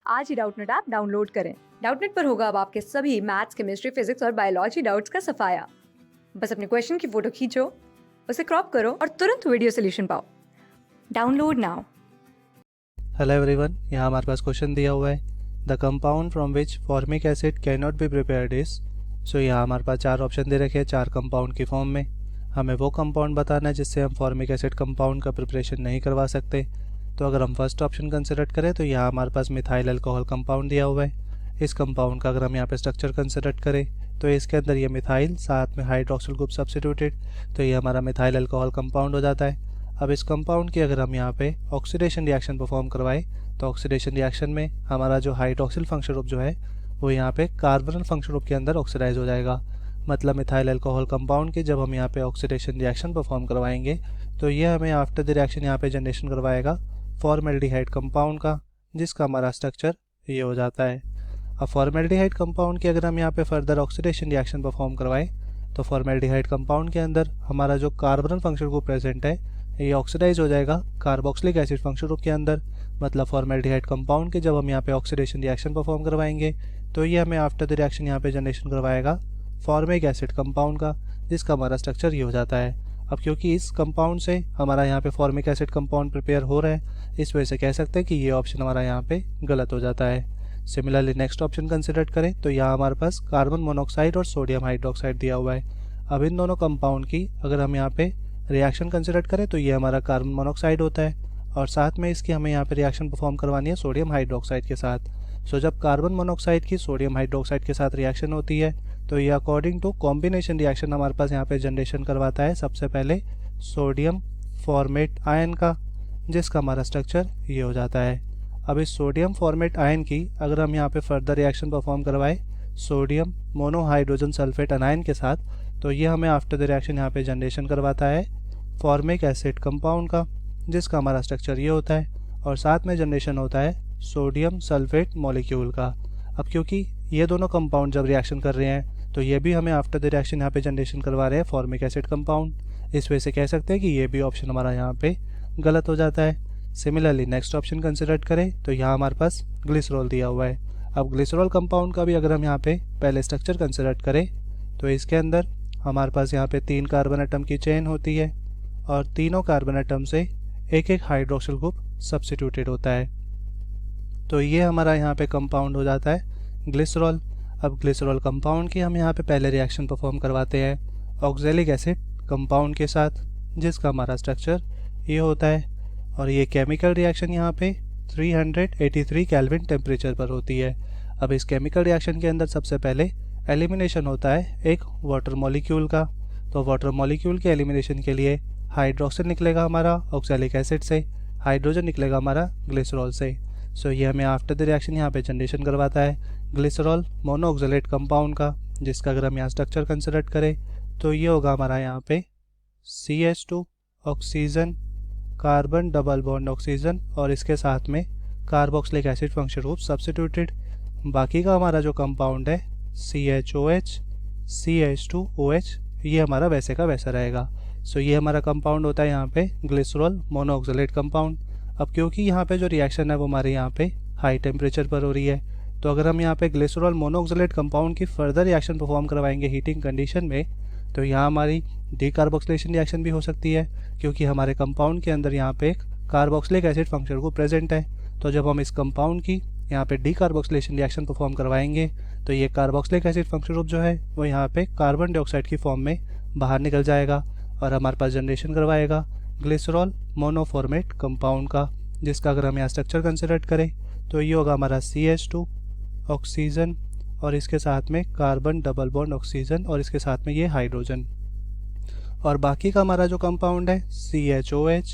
आज ही Doubtnut app download करें। Doubtnut पर होगा अब आपके सभी मैथ्स, केमिस्ट्री, फिजिक्स और बायोलॉजी डाउट्स का सफाया। बस अपने क्वेश्चन की फोटो खींचो, उसे क्रॉप करो और तुरंत वीडियो सोल्यूशन पाओ। Download now. हेलो एवरीवन, यहाँ हमारे पास क्वेश्चन दिया हुआ है the compound from which formic acid can not be prepared is. So यहाँ हमारे पास चार ऑप्शन दे रखे हैं, चार कंपाउंड की फॉर्म में। हमें वो कंपाउंड बताना है जिससे हम फॉर्मिक एसिड कंपाउंड का प्रिपरेशन नहीं करवा सकते। तो अगर हम फर्स्ट ऑप्शन कंसिडर करें तो यहाँ हमारे पास मिथाइल अल्कोहल कंपाउंड दिया हुआ है। इस कंपाउंड का अगर हम यहाँ पे स्ट्रक्चर कंसिडर करें तो इसके अंदर ये मिथाइल साथ में हाइड्रोक्सिल ग्रुप सब्स्टिट्यूटेड, तो ये हमारा मिथाइल अल्कोहल कंपाउंड हो जाता है। अब इस कंपाउंड की अगर हम यहाँ पे ऑक्सीडेशन रिएक्शन परफॉर्म करवाएं तो ऑक्सीडेशन रिएक्शन में हमारा जो हाइड्रोक्सिल फंक्शन ग्रुप जो है वो यहाँ पे कार्बोनिल फंक्शन ग्रुप के अंदर ऑक्सीडाइज हो जाएगा। मतलब मिथाइल अल्कोहल कंपाउंड की जब हम यहाँ पे ऑक्सीडेशन रिएक्शन परफॉर्म करवाएंगे तो ये हमें आफ्टर द रिएक्शन यहाँ पे जनरेशन करवाएगा फॉर्मेल्डिहाइड कंपाउंड का, जिसका हमारा स्ट्रक्चर ये हो जाता है। अब फॉर्मेल्डिहाइड कंपाउंड की अगर हम यहाँ पे फर्दर ऑक्सीडेशन रिएक्शन परफॉर्म करवाएं तो फॉर्मेल्डिहाइड कंपाउंड के अंदर हमारा जो कार्बोनिल फंक्शन ग्रुप प्रेजेंट है ये ऑक्सीडाइज हो जाएगा कार्बोक्सिलिक एसिड फंक्शन ग्रुप के अंदर। मतलब फॉर्मेल्डिहाइड कंपाउंड के जब हम यहाँ पे ऑक्सीडेशन रिएक्शन परफॉर्म करवाएंगे तो ये हमें आफ्टर द रिएक्शन यहाँ पे जनरेशन करवाएगा फॉर्मिक एसिड कंपाउंड का, जिसका हमारा स्ट्रक्चर ये हो जाता है। अब क्योंकि इस कंपाउंड से हमारा यहाँ पे फॉर्मिक एसिड कंपाउंड प्रिपेयर हो रहा है, इस वजह से कह सकते हैं कि ये ऑप्शन हमारा यहाँ पे गलत हो जाता है। सिमिलरली नेक्स्ट ऑप्शन कंसिडर करें तो यहाँ हमारे पास कार्बन मोनोऑक्साइड और सोडियम हाइड्रोक्साइड दिया हुआ है। अब इन दोनों कंपाउंड की अगर हम यहाँ पे रिएक्शन कंसिडर करें तो ये हमारा कार्बन मोनोऑक्साइड होता है और साथ में इसकी हमें यहाँ पे रिएक्शन परफॉर्म करवानी है सोडियम हाइड्रोक्साइड के साथ। सो जब कार्बन मोनोऑक्साइड की सोडियम हाइड्रोक्साइड के साथ रिएक्शन होती है तो ये अकॉर्डिंग टू कॉम्बिनेशन रिएक्शन हमारे पास यहाँ पे जनरेशन करवाता है सबसे पहले सोडियम फॉर्मेट आयन का, जिसका हमारा स्ट्रक्चर ये हो जाता है। अब इस सोडियम फॉर्मेट आयन की अगर हम यहाँ पे फर्दर रिएक्शन परफॉर्म करवाएं सोडियम मोनोहाइड्रोजन सल्फेट अनायन के साथ तो ये हमें आफ्टर द रिएक्शन यहाँ पे जनरेशन करवाता है फॉर्मिक एसिड कंपाउंड का, जिसका हमारा स्ट्रक्चर ये होता है और साथ में जनरेशन होता है सोडियम सल्फेट मॉलिक्यूल का। अब क्योंकि ये दोनों कंपाउंड जब रिएक्शन कर रहे हैं तो ये भी हमें आफ्टर द रिएक्शन यहाँ पे जनरेशन करवा रहे हैं फॉर्मिक एसिड कंपाउंड, इस वजह से कह सकते हैं कि ये भी ऑप्शन हमारा यहाँ पे गलत हो जाता है। सिमिलरली नेक्स्ट ऑप्शन कंसिडर करें तो यहाँ हमारे पास ग्लिसरॉल दिया हुआ है। अब ग्लिसरॉल कंपाउंड का भी अगर हम यहाँ पे पहले स्ट्रक्चर कंसिडर करें तो इसके अंदर हमारे पास यहाँ पे 3 कार्बन एटम की चेन होती है और तीनों कार्बन एटम से एक एक हाइड्रोक्सिल ग्रुप सब्स्टिट्यूटेड होता है। तो ये हमारा यहाँ पे कंपाउंड हो जाता है ग्लिसरॉल। अब ग्लिसरॉल कंपाउंड की हम यहाँ पे पहले रिएक्शन परफॉर्म करवाते हैं ऑक्जेलिक एसिड कंपाउंड के साथ, जिसका हमारा स्ट्रक्चर ये होता है और ये केमिकल रिएक्शन यहाँ पे 383 केल्विन टेम्परेचर पर होती है। अब इस केमिकल रिएक्शन के अंदर सबसे पहले एलिमिनेशन होता है एक वाटर मॉलिक्यूल का। तो वाटर मॉलिक्यूल के एलिमिनेशन के लिए हाइड्रोक्सिल निकलेगा हमारा ऑक्जेलिक एसिड से, हाइड्रोजन निकलेगा हमारा ग्लिसरॉल से। सो ये हमें आफ्टर द रिएक्शन यहाँ पे जनरेशन करवाता है ग्लिसरॉल मोनोऑक्जेलेट कंपाउंड का, जिसका अगर हम यहाँ स्ट्रक्चर कंसिडर करें तो ये होगा हमारा यहाँ पे CH2 oxygen carbon double bond oxygen और इसके साथ में carboxylic acid function group substituted. बाकी का हमारा जो कंपाउंड है CHOH CH2OH ये हमारा वैसे का वैसा रहेगा। सो ये हमारा कंपाउंड होता है यहाँ पे ग्लिसरॉल मोनोऑक्जेलेट कंपाउंड। अब क्योंकि यहाँ पे जो रिएक्शन है वो हमारे यहाँ पे हाई टेम्परेचर पर हो रही है तो अगर हम यहाँ पे ग्लिसरॉल मोनोऑक्जेलेट कंपाउंड की फर्दर रिएक्शन परफॉर्म करवाएंगे हीटिंग कंडीशन में तो यहाँ हमारी डीकार्बोक्सिलेशन रिएक्शन भी हो सकती है, क्योंकि हमारे कंपाउंड के अंदर यहाँ पे एक carboxylic acid function group present है। तो जब हम इस कंपाउंड की यहाँ पे डीकार्बोक्सिलेशन रिएक्शन परफॉर्म करवाएंगे तो ये कार्बोक्सिलिक एसिड फंक्शन ग्रुप जो है वो यहाँ पे कार्बन डाइऑक्साइड की फॉर्म में बाहर निकल जाएगा और हमारे पास जनरेशन करवाएगा ग्लिसरॉल मोनोफॉर्मेट कंपाउंड का, जिसका अगर हम यहाँ स्ट्रक्चर कंसिडर करें तो ये होगा हमारा CH2 ऑक्सीजन और इसके साथ में कार्बन डबल बॉन्ड ऑक्सीजन और इसके साथ में ये हाइड्रोजन। और बाकी का हमारा जो कंपाउंड है CHOH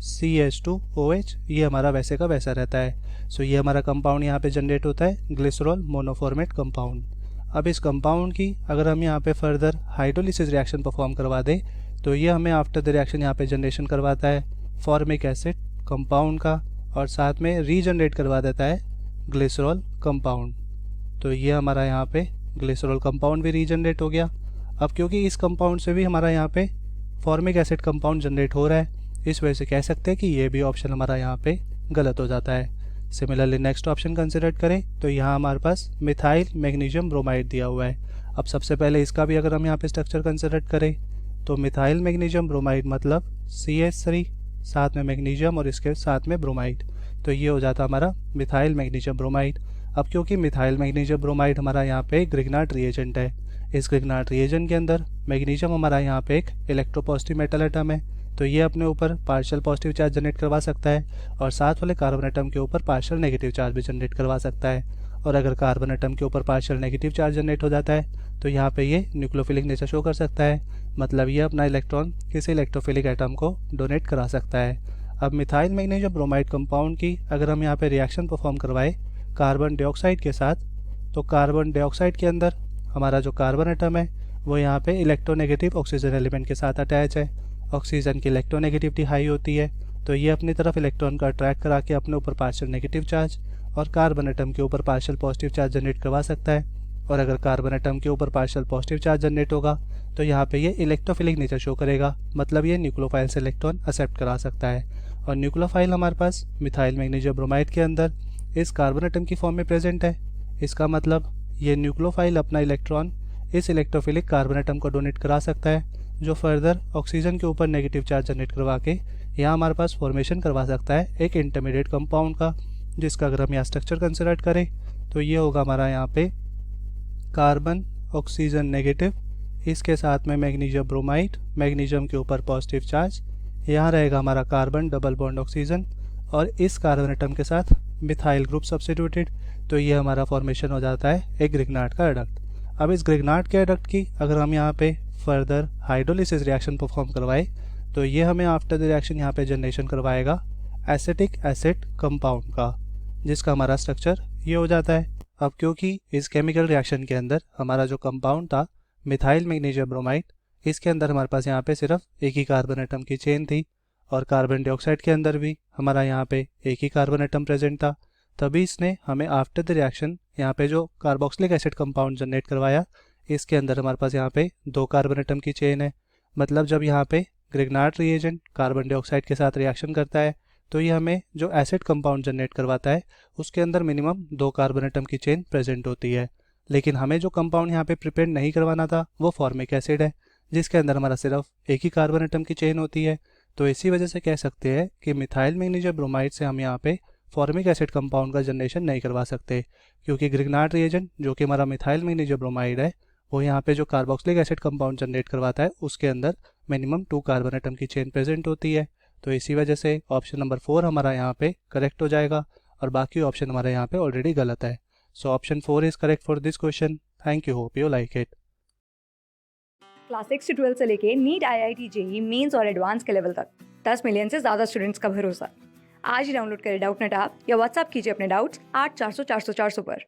CH2OH ये हमारा वैसे का वैसा रहता है। सो ये हमारा कंपाउंड यहाँ पे जनरेट होता है ग्लिसरॉल मोनोफॉर्मेट कंपाउंड। अब इस कंपाउंड की अगर हम यहाँ पे फर्दर हाइड्रोलिसिस रिएक्शन परफॉर्म करवा दें तो ये हमें आफ्टर द रिएक्शन यहाँ पे जनरेशन करवाता है फॉर्मिक एसिड कंपाउंड का और साथ में रीजनरेट करवा देता है ग्लिसरॉल कंपाउंड। तो ये हमारा यहाँ पे ग्लिसरॉल कंपाउंड भी रीजनरेट हो गया। अब क्योंकि इस कंपाउंड से भी हमारा यहाँ पे फॉर्मिक एसिड कंपाउंड जनरेट हो रहा है, इस वजह से कह सकते हैं कि ये भी ऑप्शन हमारा यहाँ पे गलत हो जाता है। सिमिलरली नेक्स्ट ऑप्शन कंसिडर करें तो यहाँ हमारे पास मिथाइल मैग्नीशियम ब्रोमाइड दिया हुआ है। अब सबसे पहले इसका भी अगर हम यहाँ पे स्ट्रक्चर कंसिडर करें तो मिथाइल मैग्नीशियम ब्रोमाइड मतलब CH3 साथ में मैग्नीशियम और इसके साथ में ब्रोमाइड, तो ये हो जाता हमारा मिथाइल मैग्नीशियम ब्रोमाइड। अब क्योंकि मिथाइल मैग्नीशियम ब्रोमाइड हमारा यहाँ पे ग्रिग्नार्ड रिएजेंट है, इस ग्रिग्नार्ड रिएजेंट के अंदर मैग्नीशियम हमारा यहाँ पे एक इलेक्ट्रोपॉजिटिव मेटल एटम है, तो ये अपने ऊपर पार्शियल पॉजिटिव चार्ज जनरेट करवा सकता है और साथ वाले कार्बन एटम के ऊपर पार्शियल नेगेटिव चार्ज भी जनरेट करवा सकता है। और अगर कार्बन एटम के ऊपर पार्शियल नेगेटिव चार्ज जनरेट हो जाता है तो यहाँ पे ये न्यूक्लियोफिलिक नेचर शो कर सकता है, मतलब ये अपना इलेक्ट्रॉन किसी इलेक्ट्रोफिलिक एटम को डोनेट करा सकता है। अब मिथाइल मैग्नीशियम ब्रोमाइड कंपाउंड की अगर हम यहाँ पे रिएक्शन परफॉर्म करवाए कार्बन डाइऑक्साइड के साथ, तो कार्बन डाइऑक्साइड के अंदर हमारा जो कार्बन एटम है वो यहाँ पे इलेक्ट्रोनेगेटिव ऑक्सीजन एलिमेंट के साथ अटैच है। ऑक्सीजन की इलेक्ट्रोनेगेटिविटी हाई होती है, तो ये अपनी तरफ इलेक्ट्रॉन का अट्रैक्ट करा के अपने ऊपर पार्शियल नेगेटिव चार्ज और कार्बन एटम के ऊपर पार्शियल पॉजिटिव चार्ज जनरेट करवा सकता है। और अगर कार्बन एटम के ऊपर पार्शियल पॉजिटिव चार्ज जनरेट होगा तो यहाँ पे ये इलेक्ट्रोफिलिक नेचर शो करेगा, मतलब ये न्यूक्लियोफाइल से इलेक्ट्रॉन एक्सेप्ट करा सकता है। और न्यूक्लियोफाइल हमारे पास मिथाइल मैग्नीशियम ब्रोमाइड के अंदर इस कार्बन एटम की फॉर्म में प्रेजेंट है। इसका मतलब ये न्यूक्लियोफाइल अपना इलेक्ट्रॉन इस इलेक्ट्रोफिलिक कार्बन एटम को डोनेट करा सकता है, जो फर्दर ऑक्सीजन के ऊपर नेगेटिव चार्ज जनरेट करवा के यहाँ हमारे पास फॉर्मेशन करवा सकता है एक इंटरमीडिएट कंपाउंड का, जिसका अगर हम यहाँ स्ट्रक्चर कंसिडर करें तो ये होगा हमारा यहाँ पे कार्बन ऑक्सीजन नेगेटिव, इसके साथ में मैग्नीशियम ब्रोमाइड, मैग्नीशियम के ऊपर पॉजिटिव चार्ज, यहाँ रहेगा हमारा कार्बन डबल बॉन्ड ऑक्सीजन और इस कार्बन एटम के साथ मिथाइल ग्रुप सब्स्टिट्यूटेड, तो ये हमारा फॉर्मेशन हो जाता है एक ग्रिग्नार्ड का एडक्ट। अब इस ग्रिग्नार्ड के एडक्ट की अगर हम यहाँ पे फर्दर हाइड्रोलिसिस रिएक्शन परफॉर्म करवाए तो ये हमें आफ्टर द रिएक्शन यहाँ पे जनरेशन करवाएगा एसिटिक एसिड कंपाउंड का, जिसका हमारा स्ट्रक्चर ये हो जाता है। अब क्योंकि इस केमिकल रिएक्शन के अंदर हमारा जो कंपाउंड था मिथाइल मैग्नीशियम ब्रोमाइड, इसके अंदर हमारे पास यहाँ पे सिर्फ एक ही कार्बन एटम की चेन थी और कार्बन डाइऑक्साइड के अंदर भी हमारा यहाँ पे एक ही कार्बन एटम प्रेजेंट था, तभी इसने हमें आफ्टर द रिएक्शन यहाँ पे जो कार्बोक्सिलिक एसिड कंपाउंड जनरेट करवाया, इसके अंदर हमारे पास यहाँ पे 2 कार्बन एटम की चेन है। मतलब जब यहाँ पे ग्रिग्नार्ड रिएजेंट कार्बन डाइऑक्साइड के साथ रिएक्शन करता है तो ये हमें जो एसिड कंपाउंड जनरेट करवाता है उसके अंदर मिनिमम 2 कार्बन एटम की चेन प्रेजेंट होती है। लेकिन हमें जो कंपाउंड यहाँ पे प्रिपेयर नहीं करवाना था वो फॉर्मिक एसिड है, जिसके अंदर हमारा सिर्फ एक ही कार्बन एटम की चेन होती है। तो इसी वजह से कह सकते हैं कि मिथाइल मैग्नीशियम ब्रोमाइड से हम यहाँ पे फॉर्मिक एसिड कंपाउंड का जनरेशन नहीं करवा सकते, क्योंकि ग्रिग्नार्ड रिएजेंट जो कि हमारा मिथाइल मैग्नीशियम ब्रोमाइड है वो यहाँ पे जो कार्बोक्सिलिक एसिड कंपाउंड जनरेट करवाता है उसके अंदर मिनिमम 2 कार्बन एटम की चेन प्रेजेंट होती है। तो इसी वजह से ऑप्शन नंबर 4 हमारा यहाँ पे करेक्ट हो जाएगा और बाकी ऑप्शन हमारे यहाँ पे ऑलरेडी गलत है। So option 4 is correct for this question. Thank you, hope you like it. Class 6 से 12 से लेके नीट, IIT, JEE मेंस और एडवांस के लेवल तक 10 मिलियन से ज़्यादा स्टूडेंट्स का भरोसा। आज ही डाउनलोड करें डाउटनेट ऐप या व्हाट्सएप कीजिए अपने डाउट्स 8400 400 400 पर।